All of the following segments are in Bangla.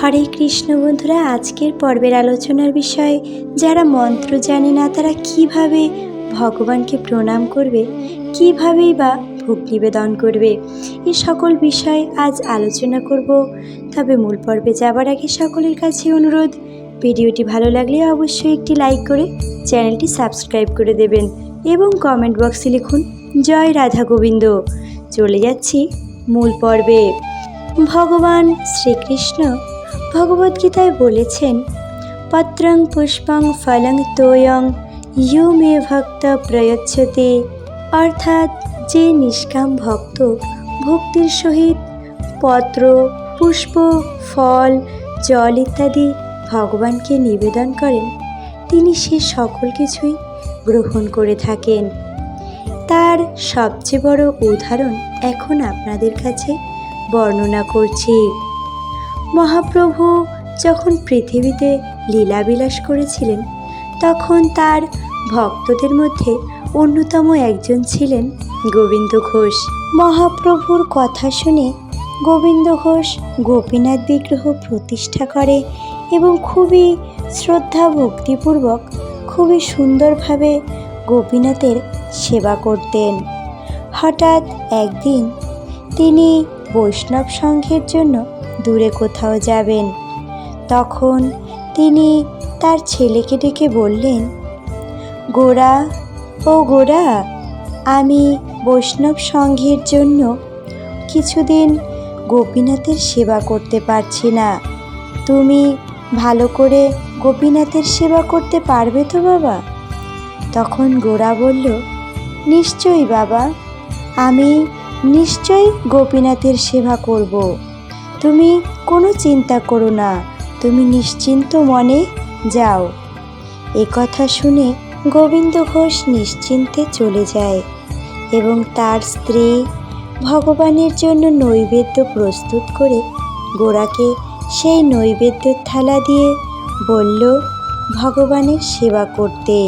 হরে কৃষ্ণ বন্ধুরা, আজকের পর্বের আলোচনার বিষয় যারা মন্ত্র জানে না তারা কিভাবে ভগবানকে প্রণাম করবে, কিভাবেই বা ভোগ নিবেদন করবে, এই সকল বিষয় আজ আলোচনা করব। তবে মূল পর্বে যাবার আগে সকলের কাছে অনুরোধ, ভিডিওটি ভালো লাগলে অবশ্যই একটি লাইক করে চ্যানেলটি সাবস্ক্রাইব করে দেবেন এবং কমেন্ট বক্সে লিখুন জয় রাধা গোবিন্দ। চলে যাচ্ছি মূল পর্বে। ভগবান শ্রীকৃষ্ণ ভগবদ্গীতায় বলেছেন, পত্রং পুষ্পং ফলং তোয়ং ইয়ো মে ভক্ত প্রয়চ্ছতে, অর্থাৎ যে নিষ্কাম ভক্ত ভক্তির সহিত পত্র, পুষ্প, ফল, জল ইত্যাদি ভগবানকে নিবেদন করেন, তিনি সে সকল কিছুই গ্রহণ করে থাকেন। তার সবচেয়ে বড় উদাহরণ এখন আপনাদের কাছে বর্ণনা করছি। মহাপ্রভু যখন পৃথিবীতে লীলাবিলাস করেছিলেন, তখন তার ভক্তদের মধ্যে অন্যতম একজন ছিলেন গোবিন্দ ঘোষ। মহাপ্রভুর কথা শুনে গোবিন্দ ঘোষ গোপীনাথ বিগ্রহ প্রতিষ্ঠা করে এবং খুবই শ্রদ্ধা ভক্তিপূর্বক খুবই সুন্দরভাবে গোপীনাথের সেবা করতেন। হঠাৎ একদিন তিনি বৈষ্ণব সংঘের জন্য দূরে কোথাও যাবেন। তখন তিনি তার ছেলেকে ডেকে বললেন, গোরা, ও গোরা, আমি বৈষ্ণব সংঘের জন্য কিছুদিন গোপীনাথের সেবা করতে পারছি না। তুমি ভালো করে গোপীনাথের সেবা করতে পারবে তো বাবা? তখন গোরা বলল, নিশ্চয়ই বাবা, আমি নিশ্চয়ই গোপীনাথের সেবা করব। তুমি কোনো চিন্তা করো না, তুমি নিশ্চিন্ত মনে যাও। এ কথা শুনে গোবিন্দ ঘোষ নিশ্চিন্তে চলে যায় এবং তার স্ত্রী ভগবানের জন্য নৈবেদ্য প্রস্তুত করে গোরাকে সেই নৈবেদ্যের থালা দিয়ে বলল ভগবানের সেবা করতে,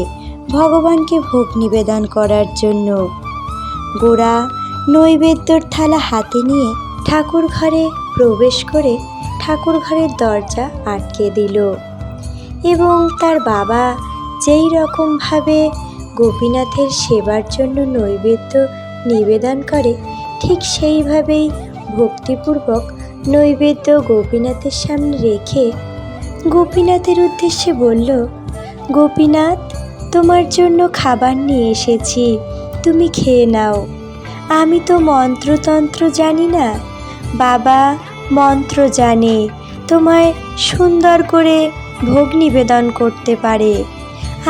ভগবানকে ভোগ নিবেদন করার জন্য। গোরা নৈবেদ্যর থালা হাতে নিয়ে ঠাকুর ঘরে প্রবেশ করে ঠাকুর ঘরের দরজা আটকে দিল এবং তার বাবা যেই রকমভাবে গোপীনাথের সেবার জন্য নৈবেদ্য নিবেদন করে, ঠিক সেইভাবেই ভক্তিপূর্বক নৈবেদ্য গোপীনাথের সামনে রেখে গোপীনাথের উদ্দেশ্যে বলল, গোপীনাথ, তোমার জন্য খাবার নিয়ে এসেছি, তুমি খেয়ে নাও। আমি তো মন্ত্রতন্ত্র জানি না, বাবা মন্ত্র জানে, তোমায় সুন্দর করে ভোগ নিবেদন করতে পারে।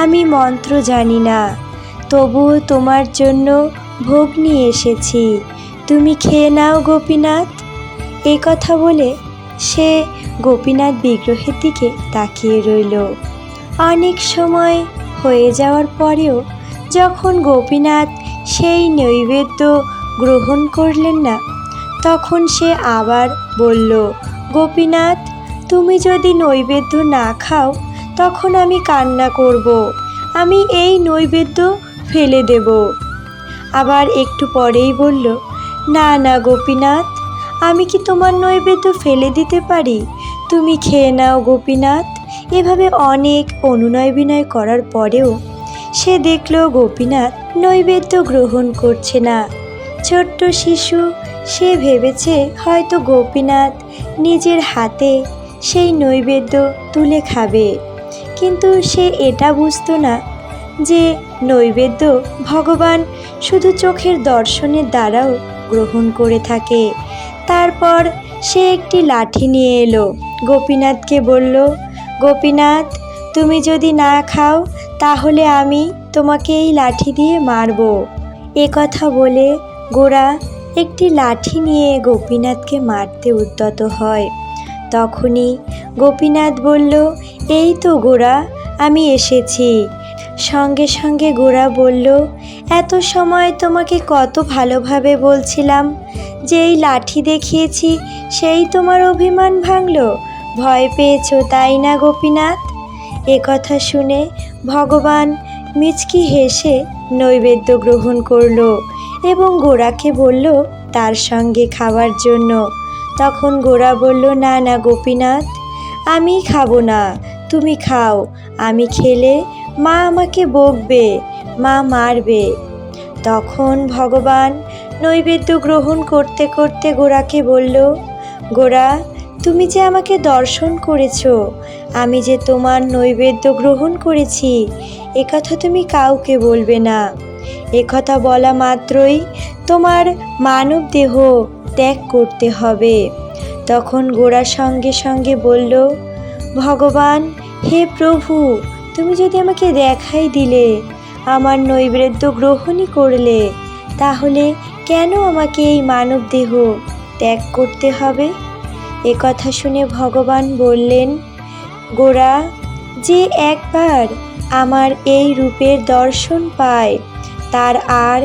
আমি মন্ত্র জানি না, তবুও তোমার জন্য ভোগ নিয়ে এসেছি, তুমি খেয়ে নাও গোপীনাথ। এই কথা বলে সে গোপীনাথ বিগ্রহের দিকে তাকিয়ে রইল। অনেক সময় হয়ে যাওয়ার পরেও যখন গোপীনাথ সেই নৈবেদ্য গ্রহণ করলেন না, তখন সে আবার বলল, গোপীনাথ, তুমি যদি নৈবেদ্য না খাও তখন আমি কান্না করব, আমি এই নৈবেদ্য ফেলে দেব। আবার একটু পরেই বলল, না না গোপীনাথ, আমি কি তোমার নৈবেদ্য ফেলে দিতে পারি, তুমি খেয়ে নাও গোপীনাথ। এভাবে অনেক অনুনয় বিনয় করার পরেও সে দেখল গোপীনাথ নৈবেদ্য গ্রহণ করছে না। ছোট্ট শিশু, সে ভেবেছে হয়তো গোপীনাথ নিজের হাতে সেই নৈবেদ্য তুলে খাবে, কিন্তু সে এটা বুঝতো না যে নৈবেদ্য ভগবান শুধু চোখের দর্শনের দ্বারাও গ্রহণ করে থাকে। তারপর সে একটি লাঠি নিয়ে এলো, গোপীনাথকে বলল, গোপীনাথ, তুমি যদি না খাও তাহলে আমি তোমাকে এই লাঠি দিয়ে মারব। এ কথা বলে গোরা একটি লাঠি নিয়ে গোপীনাথকে মারতে উদ্যত হয়। তখনই গোপীনাথ বলল, এই তো গোরা, আমি এসেছি। সঙ্গে সঙ্গে গোরা বলল, এত সময় তোমাকে কত ভালোভাবে বলছিলাম যে এই লাঠি দেখিয়েছি সেই তোমার অভিমান ভাঙল, ভয় পেয়েছো তাই না গোপীনাথ? এ কথা শুনে ভগবান মিচকি হেসে নৈবেদ্য গ্রহণ করল এবং গোরাকে বলল তার সঙ্গে খাওয়ার জন্য। তখন গোরা বলল, না না গোপীনাথ, আমি খাবো না, তুমি খাও, আমি খেলে মা আমাকে বকবে, মা মারবে। তখন ভগবান নৈবেদ্য গ্রহণ করতে করতে গোরাকে বলল, গোরা, তুমি যে আমাকে দর্শন করেছো, আমি যে তোমার নৈবেদ্য গ্রহণ করেছি, একথা তুমি কাউকে বলবে না। একথা বলা মাত্রই তোমার মানব দেহ ত্যাগ করতে হবে। তখন গোরা সঙ্গে সঙ্গে বলল, ভগবান, হে প্রভু, তুমি যদি আমাকে দেখাই দিলে, আমার নৈবেদ্য গ্রহণই করলে, তাহলে কেন আমাকে এই মানব দেহ ত্যাগ করতে হবে? এ কথা শুনে ভগবান বললেন, গোরা, যে একবার আমার এই রূপের দর্শন পায়, তার আর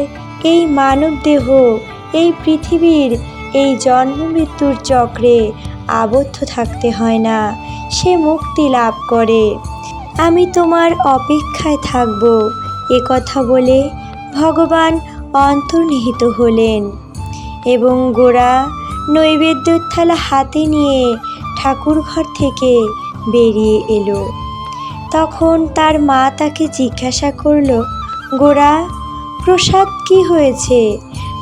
এই মানব দেহ, এই পৃথিবীর এই জন্ম মৃত্যুর চক্রে আবদ্ধ থাকতে হয় না, সে মুক্তি লাভ করে। আমি তোমার অপেক্ষায় থাকব। এ কথা বলে ভগবান অন্তর্নিহিত হলেন এবং গোরা নৈবেদ্যের থালা হাতে নিয়ে ঠাকুর ঘর থেকে বেরিয়ে এলো। তখন তার মা তাকে জিজ্ঞাসা করল, গোরা, প্রসাদ কি হয়েছে?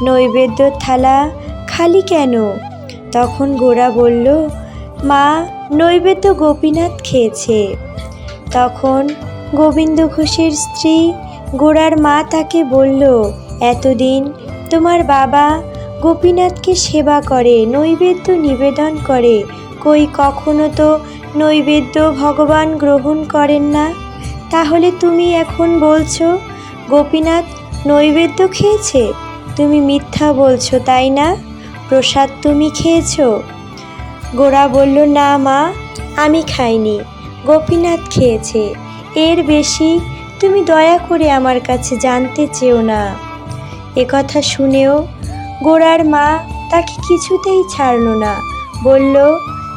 নৈবেদ্যের থালা খালি কেন? তখন গোরা বলল, মা, নৈবেদ্য গোপীনাথ খেয়েছে। তখন গোবিন্দ ঘোষের স্ত্রী গোরার মা তাকে বলল, এতদিন তোমার বাবা গোপীনাথকে সেবা করে, নৈবেদ্য নিবেদন করে, কই কখনো তো নৈবেদ্য ভগবান গ্রহণ করেন না। তাহলে তুমি এখন বলছো গোপীনাথ নৈবেদ্য খেয়েছে? তুমি মিথ্যা বলছো, তাই না? প্রসাদ তুমি খেয়েছো? গোরা বলল, না মা, আমি খাইনি, গোপীনাথ খেয়েছে। এর বেশি তুমি দয়া করে আমার কাছে জানতে চেও না। একথা শুনেও গোরার মা তাকে কিছুতেই ছাড়ল না, বলল,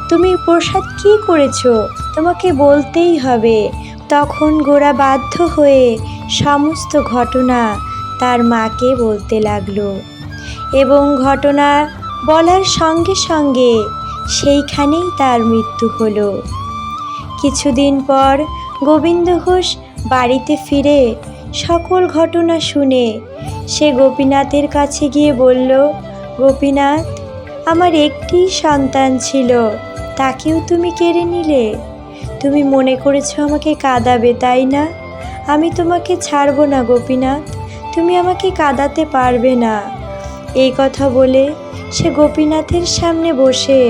তুমি প্রসাদ কি করেছো? তোমাকে বলতেই হবে। তখন গোরা বাধ্য হয়ে সমস্ত ঘটনা তার মাকে বলতে লাগলো এবং ঘটনা বলার সঙ্গে সঙ্গে সেইখানেই তার মৃত্যু হলো। কিছুদিন পর গোবিন্দ ঘোষ বাড়িতে ফিরে সকল ঘটনা শুনে সে গোপীনাথের কাছে গিয়ে বলল, গোপীনাথ, আমার একটি সন্তান ছিল, তাকেও তুমি কেড়ে নিলে। তুমি মনে করেছো আমাকে কাঁদাবে, তাই না? আমি তোমাকে ছাড়বো না গোপীনাথ, তুমি আমাকে কাঁদাতে পারবে না। এই কথা বলে সে গোপীনাথের সামনে বসে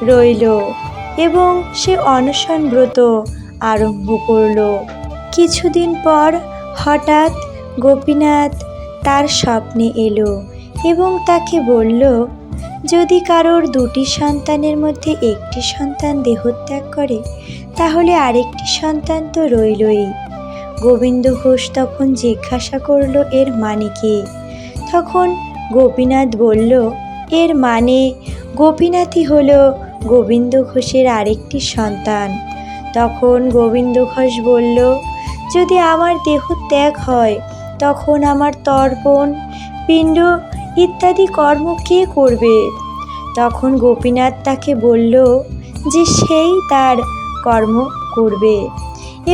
রইল এবং সে অনশন ব্রত আরম্ভ করল। কিছুদিন পর হঠাৎ গোপীনাথ তার স্বপ্নে এলো এবং তাকে বলল, যদি কারোর দুটি সন্তানের মধ্যে একটি সন্তান দেহত্যাগ করে, তাহলে আরেকটি সন্তান তো রইলই। গোবিন্দ ঘোষ তখন জিজ্ঞাসা করল, এর মানে কি? তখন গোপীনাথ বলল, এর মানে গোপীনাথই হলো গোবিন্দ ঘোষের আরেকটি সন্তান। তখন গোবিন্দ ঘোষ বলল, যদি আমার দেহ ত্যাগ হয়, তখন আমার তর্পণ, পিণ্ড ইত্যাদি কর্ম কে করবে? তখন গোপীনাথ তাকে বলল যে সেই তার কর্ম করবে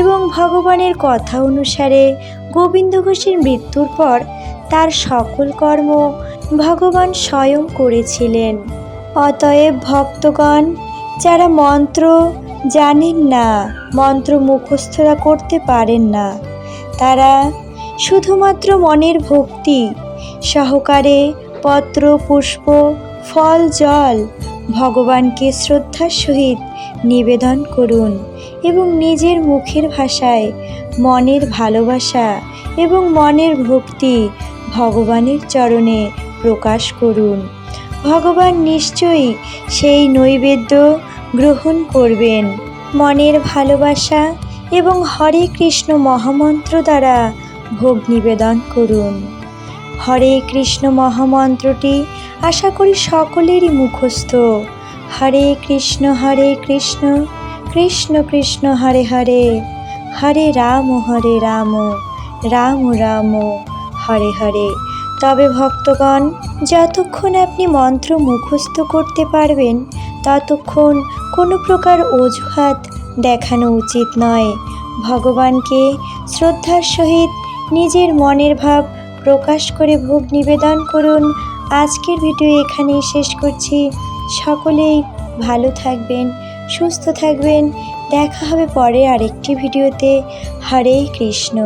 এবং ভগবানের কথা অনুসারে গোবিন্দ ঘোষের মৃত্যুর পর তার সকল কর্ম ভগবান স্বয়ং করেছিলেন। অতএব ভক্তগণ, যারা মন্ত্র জানেন না, মন্ত্র মুখস্থরা করতে পারেন না, তারা শুধুমাত্র মনের ভক্তি সহকারে পত্র, পুষ্প, ফল, জল ভগবানকে শ্রদ্ধার সহিত নিবেদন করুন এবং নিজের মুখের ভাষায় মনের ভালোবাসা এবং মনের ভক্তি ভগবানের চরণে প্রকাশ করুন। ভগবান নিশ্চয়ই সেই নৈবেদ্য গ্রহণ করবেন। মনের ভালোবাসা এবং হরে কৃষ্ণ মহামন্ত্র দ্বারা ভোগ নিবেদন করুন। হরে কৃষ্ণ মহামন্ত্রটি আশা করি সকলেরই মুখস্থ। হরে কৃষ্ণ কৃষ্ণ কৃষ্ণ হরে হরে, হরে রাম রাম রাম হরে হরে। তবে ভক্তগণ, যতক্ষণ আপনি মন্ত্র মুখস্থ করতে পারবেন, ততক্ষণ কোনো প্রকার অজুহাত দেখানো উচিত নয়। ভগবানকে শ্রদ্ধার সহিত নিজের মনের ভাব প্রকাশ করে ভোগ নিবেদন করুন। আজকের ভিডিও এখানেই শেষ করছি। সকলেই ভালো থাকবেন, সুস্থ থাকবেন। দেখা হবে পরে আরেকটি ভিডিওতে। হরে কৃষ্ণ।